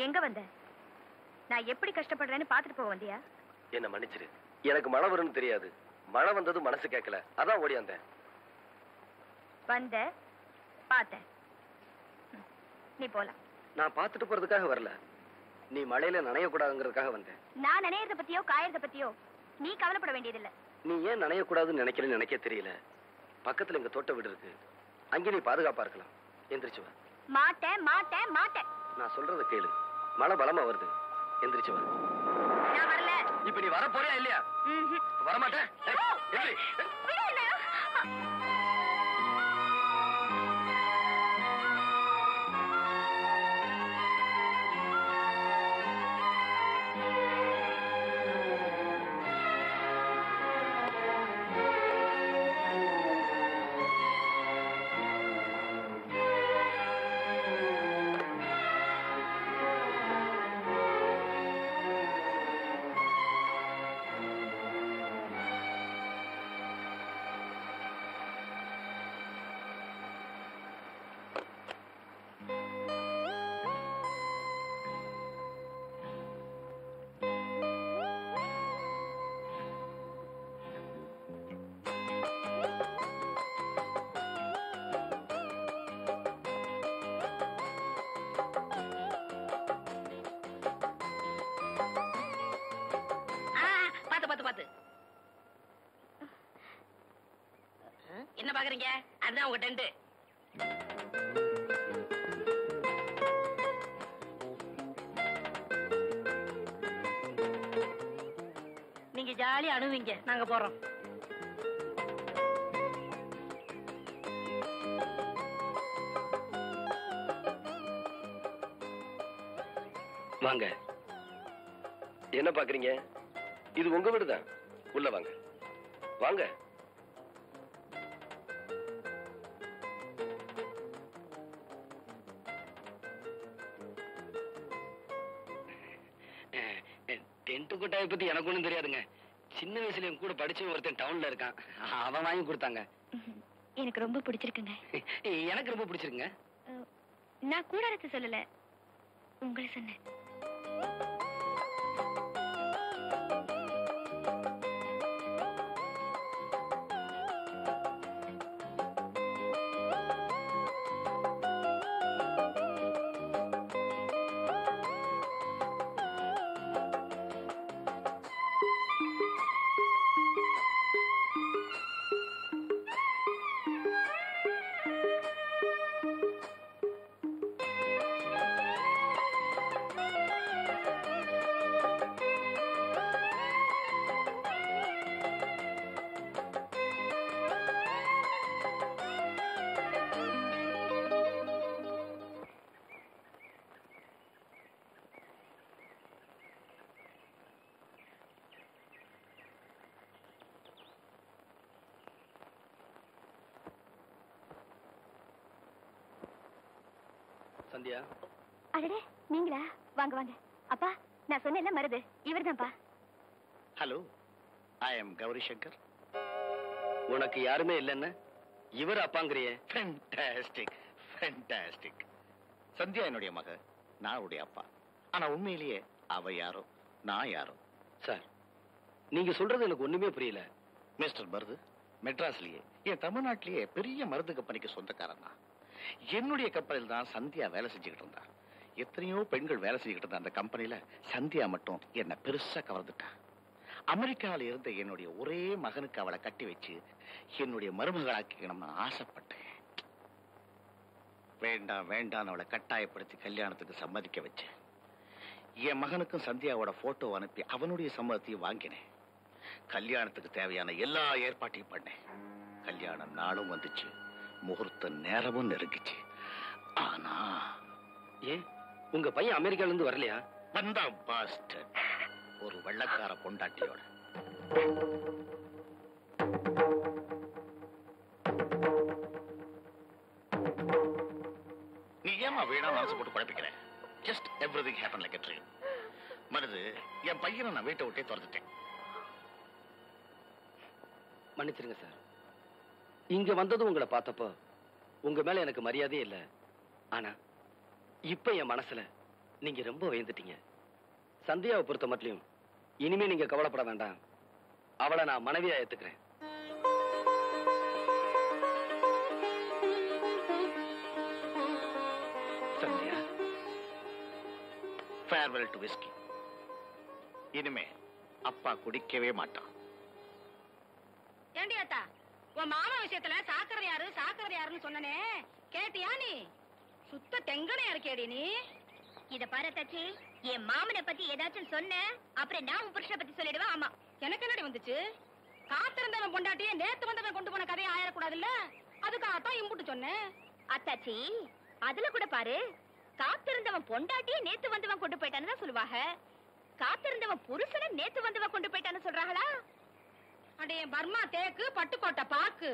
எங்க வந்த? நான் எப்படி கஷ்டப்படுறேன்னு பாத்துட்டு போக வந்தியா? என்ன மன்னிச்சிரு, எனக்கு மழை வரும்னு தெரியாது. மழை வந்தது மனசு கேட்கல, அதான் ஓடி வந்தேன். வந்த பாத்த, நீ போலாம். நான் பாத்துட்டு போறதுக்காக வரல, நீ மழையில நனையக்கூடாதுங்கிறதுக்காக வந்தேன். நான் நனையறத பத்தியோ காயறத பத்தியோ நீ கவலைப்பட வேண்டியதில்லை. நீ ஏன் நனையக்கூடாதுன்னு நினைக்கிறேன்னு நினைக்க தெரியல. பக்கத்துல எங்க தோட்ட வீடு இருக்கு, அங்கே நீ பாதுகாப்பா இருக்கலாம். எந்திரிச்சு வா. மாட்டேன் மாட்டேன் மாட்டேன். நான் சொல்றத கேளு, மழை பலமா வருது. எந்திரிச்சு வா. நான் வரல. இப்ப நீ வர போறியா இல்லையா? வரமாட்டேன். என்ன பாக்குறீங்க? அதுதான் உங்க டென்ட். நீங்க ஜாலியா அணுவீங்க, நாங்க போறோம். வாங்க. என்ன பாக்குறீங்க? இது உங்க வீடுதான், உள்ள வாங்க. வாங்க. டென்ட் கொட்டாயை பத்தி எனக்கு ஒண்ணும் தெரியாதுங்க. சின்ன வயசுல என் கூட படிச்ச ஒருத்தன் டவுன்ல இருக்கான், அவன் வாங்கி கொடுத்தாங்க. எனக்கு ரொம்ப பிடிச்சிருக்குங்க. எனக்கு ரொம்ப பிடிச்சிருக்குங்க. நான் கூடாரத்தை சொல்லல, உங்களை சொன்னேன். சந்தியா. அடடே, நீங்களா? வாங்க வாங்க. அப்பா, நான் சொன்னேன்ல மருது, இவர்தான்ப்பா. ஹலோ, ஐ அம் கௌரி சங்கர். உனக்கு யாருமே இல்லைன்னு இவர் அப்பாங்கிறியே. Fantastic, fantastic. சந்தியா என்னுடைய மக, நான் அவருடைய அப்பா. ஆனா உண்மையிலேயே அவ யாரோ நான் யாரோ. சார், நீங்க சொல்றது எனக்கு ஒண்ணுமே புரியல. மிஸ்டர் மருது மெட்ராஸ்லயே, என் தமிழ்நாட்டிலேயே பெரிய மருந்து கம்பெனிக்கு சொந்தக்காரன் தான். என்னுடைய கம்பெனியில் தான் சந்தியா வேலை செஞ்சுக்கிட்டு இருந்தா. எத்தனையோ பெண்கள் வேலை செஞ்சுக்கிட்டு இருந்த அந்த கம்பெனியில சந்தியா மட்டும் என்ன பெருசா கவர்ந்துட்டா. அமெரிக்காவில இருந்த என்னுடைய ஒரே மகனுக்கு அவளை கட்டி வச்சு என்னுடைய மருமகளாக்கிக்கணும்னு ஆசைப்பட்டேன். வேண்டாம் வேண்டாம் அவளை கட்டாயப்படுத்தி கல்யாணத்துக்கு சம்மதிக்க வச்சேன். என் மகனுக்கும் சந்தியாவோட போட்டோ அனுப்பி அவனுடைய சம்மதத்தையும் வாங்கினேன். கல்யாணத்துக்கு தேவையான எல்லா ஏற்பாட்டையும் பண்ணேன். கல்யாண நாளும் வந்துச்சு, முகூர்த்த நேரமும் நெருங்கிச்சு. ஆனா ஏன் உங்க பையன் அமெரிக்கால இருந்து வரலையா? வந்தா பாஸ்டர், ஒரு வெள்ளக்கார பொண்டாட்டியோட. நீ ஏமா வீணா மனசு போட்டு குழப்பிக்கிற? Just everything happen like a dream. மனது, என் பையனை நான் வீட்டை விட்டே துரத்துட்டேன். மன்னிச்சிருங்க சார். இங்க வந்ததும் உங்களை பார்த்தப்போ உங்க மேல எனக்கு மரியாதையே இல்லை. ஆனா இப்ப என் மனசுல நீங்க ரொம்ப உயர்ந்துட்டீங்க. சந்தியாவை பொறுத்த மட்டும் இனிமே நீங்க கவலைப்பட வேண்டாம். அவளை நான் மனைவியா ஏத்துக்கிறேன். Sandhya, farewell to whisky. இனிமே அப்பா குடிக்கவே மாட்டான். ஏண்டி அத்தா, உன் மாமா விஷயத்துல சாக்கரை யாருன்னு சொன்னனே கேட்டியா நீ? சுத்த தெங்கனையா இருக்கேடி நீ. இத பாரு தச்சி, என் மாமனை பத்தி ஏதாச்சும் சொன்ன அப்புறம் நான் உன் புருஷனை பத்தி சொல்லிடுவேன். ஆமா, எனக்கு என்னடி வந்துச்சு? காத்திருந்தவன் பொண்டாட்டியே நேத்து வந்தவன் கொண்டு போன கதையை ஆயிடக்கூடாதுல்ல, அதுக்காகத்தான் இம்புட்டு சொன்னேன். அத்தாச்சி, அதுல கூட பாரு, காத்திருந்தவன் பொண்டாட்டியே நேத்து வந்தவன் கொண்டு போயிட்டான்னு தான் சொல்லுவாங்க. காத்திருந்தவன் புருஷனை நேத்து வந்தவன் கொண்டு போயிட்டான்னு சொல்றாங்களா? அடே பர்மா தேக்கு பட்டுக்கோட்டை பாக்கு.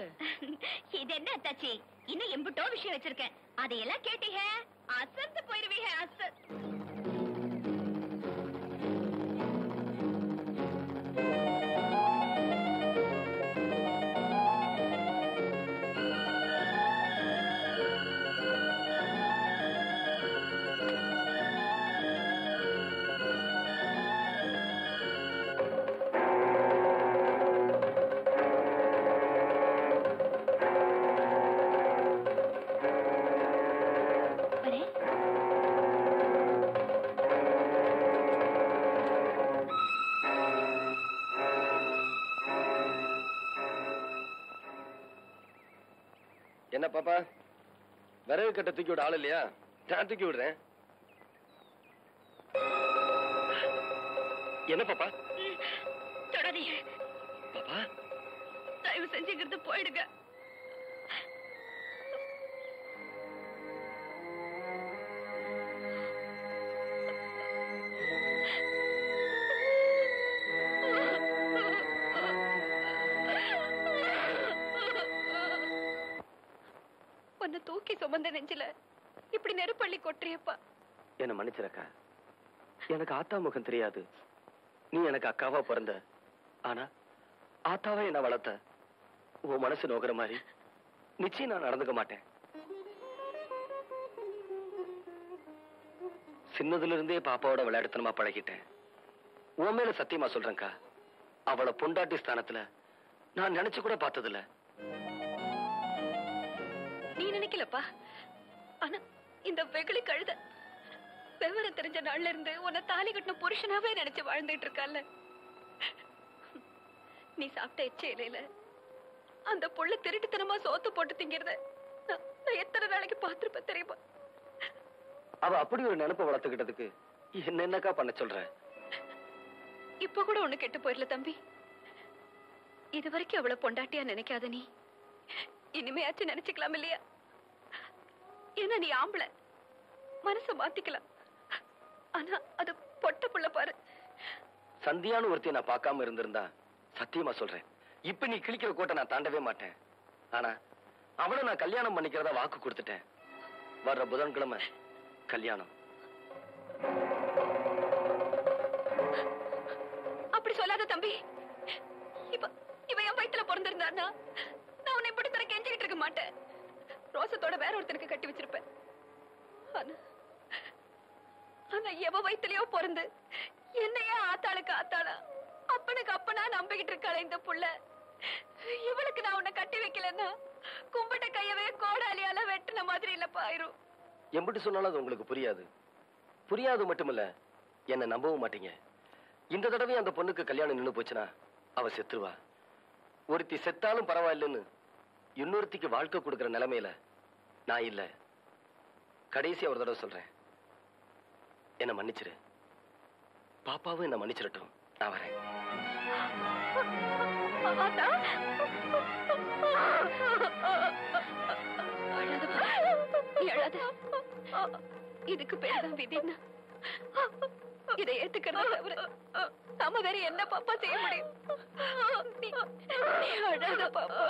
இது என்ன அத்தாச்சி, இன்னும் எம்புட்டோ விஷயம் வச்சிருக்கேன். அதையெல்லாம் கேட்டீங்க அசந்து போயிருவீங்க. என்ன பாப்பா, விறகு கட்ட தூக்கி விட ஆள் இல்லையா? நான் தூக்கி விடுறேன். என்ன பாப்பா? தொடரீங்க பாப்பா, தயவு செஞ்சுக்கிறது போயிடுங்க. உன்னை தூக்கி சுமந்த நெஞ்சில இப்படி நெருப்பள்ளி கொட்டுறியப்பா. என்ன மன்னிச்சிருக்கா. எனக்கு ஆத்தா முகம் தெரியாது. நீ எனக்கு அக்காவா பிறந்த. ஆனா ஆத்தாவா என்ன வளர்த்த. உன் மனசு நோக்கிற மாதிரி நிச்சயம் நான் நடந்துக்க மாட்டேன். சின்னதுல இருந்தே பாப்பாவோட விளையாடுத்தனமா பழகிட்டேன். உன் மேல சத்தியமா சொல்றேன்க்கா, அவளை பொண்டாட்டி ஸ்தானத்துல நான் நினைச்சு கூட பார்த்ததில்ல. நீ நினைக்கலப்பா, ஆனா இந்த வெகுளி கழுத விவரம் தெரிஞ்ச நாள்ல இருந்து உன்னை தாலி கட்டின புருஷனாவே நினைச்சு வாழ்ந்துட்டு இருக்கால. நீ சாப்பிட்ட எச்ச இலையில அந்த புள்ள திருட்டுத்தனமா சோத்து போட்டு திங்கிறத நான் எத்தனை நாளைக்கு பார்த்திருப்பேன் தெரியுமா? அவ அப்படி ஒரு நினைப்ப வளர்த்துக்கிட்டதுக்கு என்னக்கா பண்ண சொல்ற? இப்ப கூட ஒண்ணு கெட்டு போயிடல தம்பி. இது வரைக்கும் அவளை பொண்டாட்டியா நினைக்காத நீ இனிமையாச்சும் நினைச்சுக்கலாம் இல்லையா? ஏன்னா நீ ஆம்பளை, மனச மாத்திக்கலாம். ஆனா அது பொட்ட புள்ள பாரு. சந்தியான்னு ஒருத்தையும் நான் பார்க்காம இருந்திருந்தா சத்தியமா சொல்றேன், இப்ப நீ கிழிக்கிற கோட்டை நான் தாண்டவே மாட்டேன். ஆனா அவளை நான் கல்யாணம் பண்ணிக்கிறதா வாக்கு கொடுத்துட்டேன். வர்ற புதன்கிழமை கல்யாணம். அப்படி சொல்லாத தம்பி. இவ என் வயித்துல பிறந்திருந்தான்னா நான் உன்னை இப்படி தர கெஞ்சிக்கிட்டு இருக்க மாட்டேன். ரோசத்தோட வேற ஒருத்தனுக்கு கட்டி வச்சிருப்பேன். ஆனா எவ வயிற்றுலயோ பிறந்து என்னையே ஆத்தாளுக்கு ஆத்தாளா அப்பனுக்கு அப்பனா நம்பிக்கிட்டு இருக்காள இந்த புள்ள. இவளுக்கு நான் உன்னை கட்டி வைக்கலன்னா கும்பிட்ட கையவே கோடாலியால வெட்டின மாதிரி இல்லப்பா ஆயிரும். எம்பிட்டு சொன்னாலும் அது உங்களுக்கு புரியாது. புரியாது மட்டுமில்ல, என்ன நம்பவும் மாட்டீங்க. இந்த தடவை அந்த பொண்ணுக்கு கல்யாணம் நின்னு போச்சுன்னா அவ செத்துருவா. ஒருத்தி செத்தாலும் பரவாயில்லன்னு இன்னொருத்திக்கு வாழ்க்கை கொடுக்கிற நிலைமையில நான் இல்ல. கடைசி ஒரு தடவை சொல்றேன், என்ன மன்னிச்சிரு. பாப்பாவும் என்ன மன்னிச்சிடட்டும். நான் வரேன். இதுக்கு பேர்தான் விதின்னா இதை ஏத்துக்கிறத தவிர நாம வேற என்ன பாப்பா செய்ய முடியும்? நீ அழாத பாப்பா.